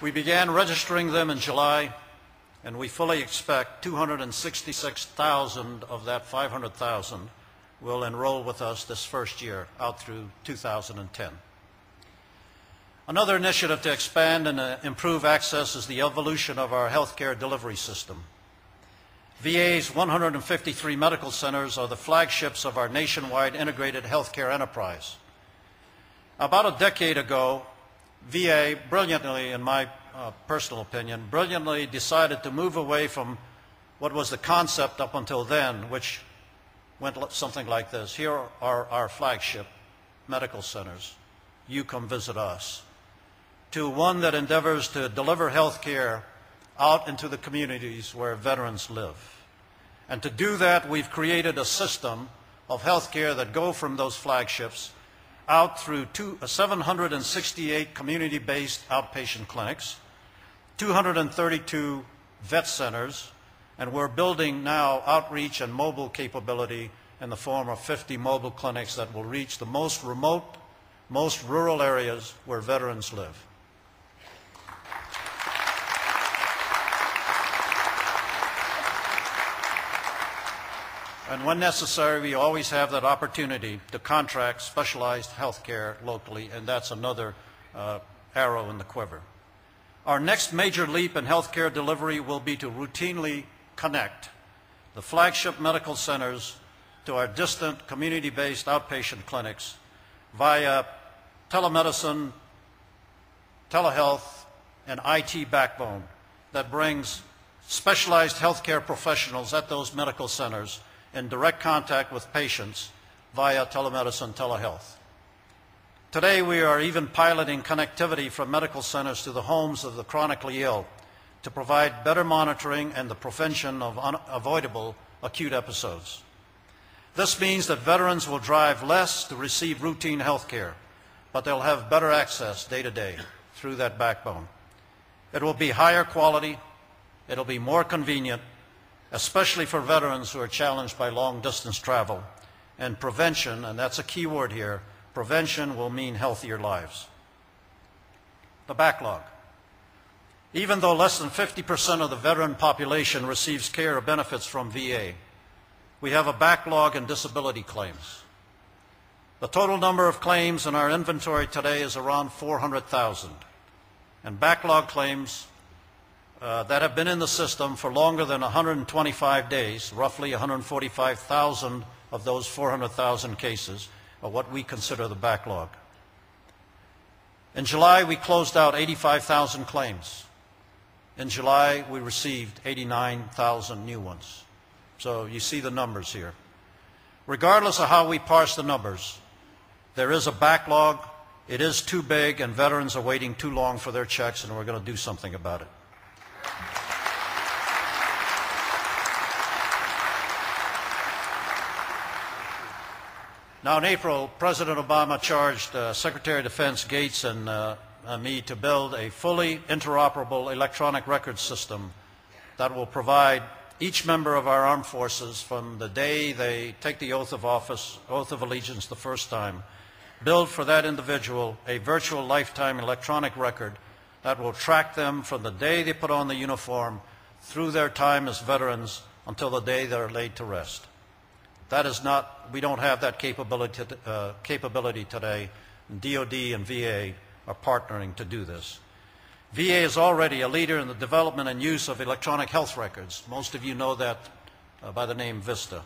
We began registering them in July, and we fully expect 266,000 of that 500,000 will enroll with us this first year out through 2010. Another initiative to expand and improve access is the evolution of our healthcare delivery system. VA's 153 medical centers are the flagships of our nationwide integrated healthcare enterprise. About a decade ago, VA brilliantly, in my personal opinion, brilliantly decided to move away from what was the concept up until then, which went something like this. Here are our flagship medical centers. You come visit us. To one that endeavors to deliver health care out into the communities where veterans live. And to do that, we've created a system of health care that go from those flagships out through 768 community-based outpatient clinics, 232 vet centers, and we're building now outreach and mobile capability in the form of 50 mobile clinics that will reach the most remote, most rural areas where veterans live. And when necessary, we always have that opportunity to contract specialized health care locally, and that's another arrow in the quiver. Our next major leap in healthcare delivery will be to routinely connect the flagship medical centers to our distant community-based outpatient clinics via telemedicine, telehealth, and IT backbone that brings specialized healthcare professionals at those medical centers in direct contact with patients via telemedicine, telehealth. Today, we are even piloting connectivity from medical centers to the homes of the chronically ill to provide better monitoring and the prevention of unavoidable acute episodes. This means that veterans will drive less to receive routine health care, but they'll have better access day to day through that backbone. It will be higher quality, it'll be more convenient, especially for veterans who are challenged by long-distance travel. And prevention, and that's a key word here, prevention will mean healthier lives. The backlog. Even though less than 50% of the veteran population receives care or benefits from VA, we have a backlog in disability claims. The total number of claims in our inventory today is around 400,000. And backlog claims that have been in the system for longer than 125 days, roughly 145,000 of those 400,000 cases, are what we consider the backlog. In July, we closed out 85,000 claims. In July, we received 89,000 new ones. So you see the numbers here. Regardless of how we parse the numbers, there is a backlog, it is too big, and veterans are waiting too long for their checks, and we're going to do something about it. Now in April, President Obama charged Secretary of Defense Gates and me to build a fully interoperable electronic records system that will provide each member of our armed forces from the day they take the oath of office, oath of allegiance the first time, build for that individual a virtual lifetime electronic record that will track them from the day they put on the uniform through their time as veterans until the day they're laid to rest. That is not, we don't have that capability today. DOD and VA are partnering to do this. VA is already a leader in the development and use of electronic health records. Most of you know that by the name VISTA.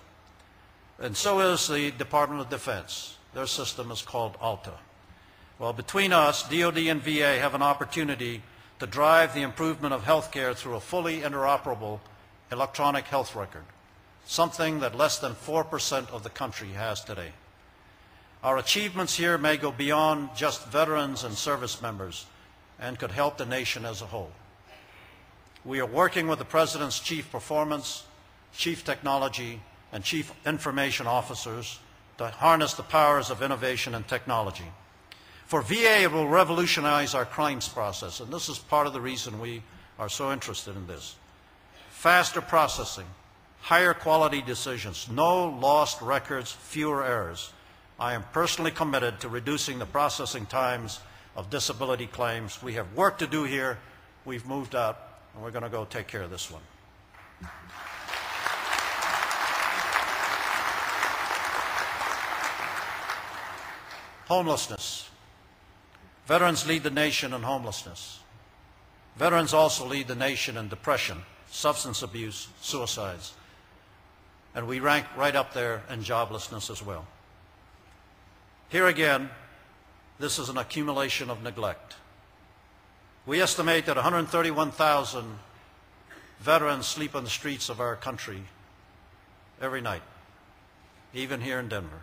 And so is the Department of Defense. Their system is called ALTA. Well, between us, DOD and VA have an opportunity to drive the improvement of health care through a fully interoperable electronic health record, something that less than 4% of the country has today. Our achievements here may go beyond just veterans and service members and could help the nation as a whole. We are working with the President's Chief Performance, Chief Technology, and Chief Information Officers to harness the powers of innovation and technology. For VA, it will revolutionize our claims process, and this is part of the reason we are so interested in this. Faster processing, higher quality decisions, no lost records, fewer errors. I am personally committed to reducing the processing times of disability claims. We have work to do here, we've moved out, and we're going to go take care of this one. Homelessness. Veterans lead the nation in homelessness. Veterans also lead the nation in depression, substance abuse, suicides. And we rank right up there in joblessness as well. Here again, this is an accumulation of neglect. We estimate that 131,000 veterans sleep on the streets of our country every night, even here in Denver,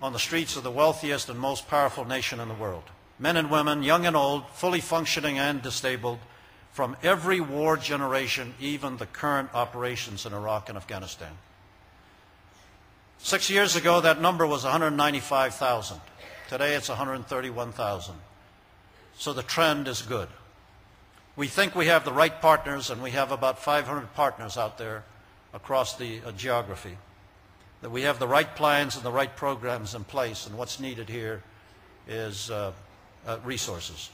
on the streets of the wealthiest and most powerful nation in the world. Men and women, young and old, fully functioning and disabled, from every war generation, even the current operations in Iraq and Afghanistan. 6 years ago, that number was 195,000. Today, it's 131,000. So the trend is good. We think we have the right partners, and we have about 500 partners out there across the geography, that we have the right plans and the right programs in place, and what's needed here is resources.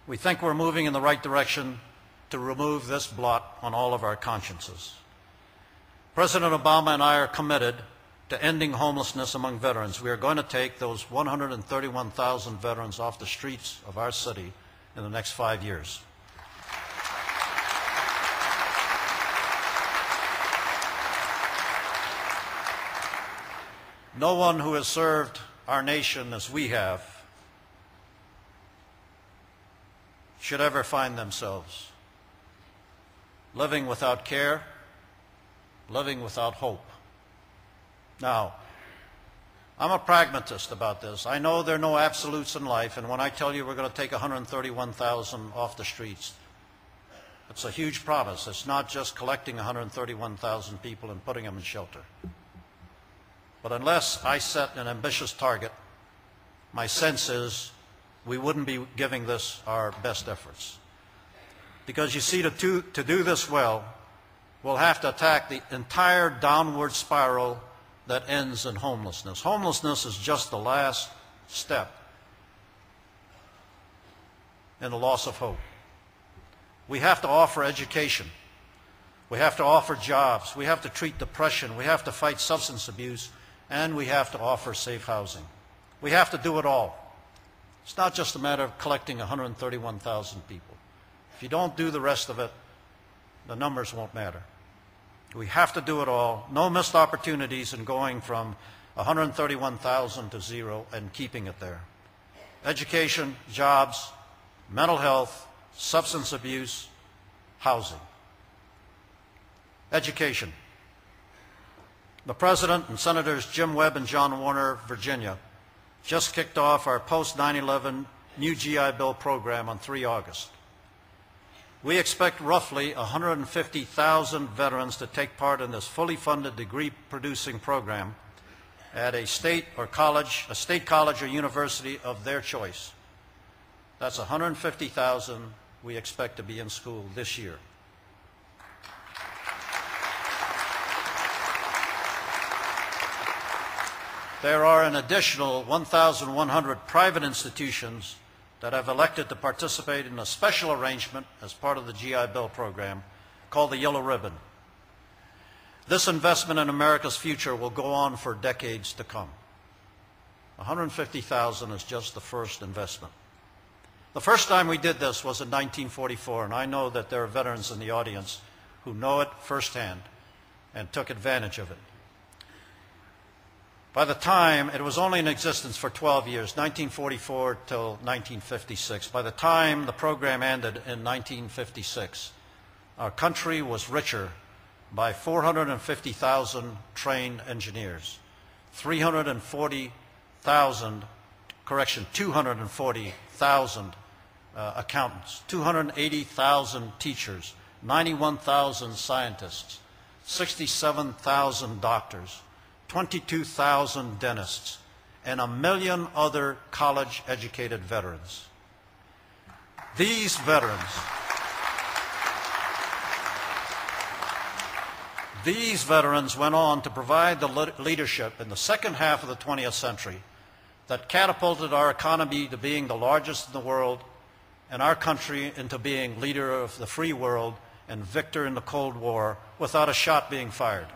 We think we're moving in the right direction to remove this blot on all of our consciences. President Obama and I are committed to ending homelessness among veterans. We are going to take those 131,000 veterans off the streets of our city in the next 5 years. No one who has served our nation as we have should ever find themselves living without care, living without hope. Now, I'm a pragmatist about this. I know there are no absolutes in life, and when I tell you we're going to take 131,000 off the streets, it's a huge promise. It's not just collecting 131,000 people and putting them in shelter. But unless I set an ambitious target, my sense is we wouldn't be giving this our best efforts. Because you see, to do this well, we'll have to attack the entire downward spiral that ends in homelessness. Homelessness is just the last step in the loss of hope. We have to offer education. We have to offer jobs. We have to treat depression. We have to fight substance abuse. And we have to offer safe housing. We have to do it all. It's not just a matter of collecting 131,000 people. If you don't do the rest of it, the numbers won't matter. We have to do it all. No missed opportunities in going from 131,000 to zero and keeping it there. Education, jobs, mental health, substance abuse, housing. Education. The President and Senators Jim Webb and John Warner of Virginia just kicked off our post-9/11 new GI Bill program on 3 August. We expect roughly 150,000 veterans to take part in this fully funded degree-producing program at a state college or university of their choice. That's 150,000 we expect to be in school this year. There are an additional 1,100 private institutions that have elected to participate in a special arrangement as part of the GI Bill program called the Yellow Ribbon. This investment in America's future will go on for decades to come. 150,000 is just the first investment. The first time we did this was in 1944, and I know that there are veterans in the audience who know it firsthand and took advantage of it. By the time, it was only in existence for 12 years, 1944 till 1956. By the time the program ended in 1956, our country was richer by 450,000 trained engineers, 240,000 accountants, 280,000 teachers, 91,000 scientists, 67,000 doctors, 22,000 dentists, and 1 million other college-educated veterans. These veterans went on to provide the leadership in the second half of the 20th century that catapulted our economy to being the largest in the world and our country into being leader of the free world and victor in the Cold War without a shot being fired.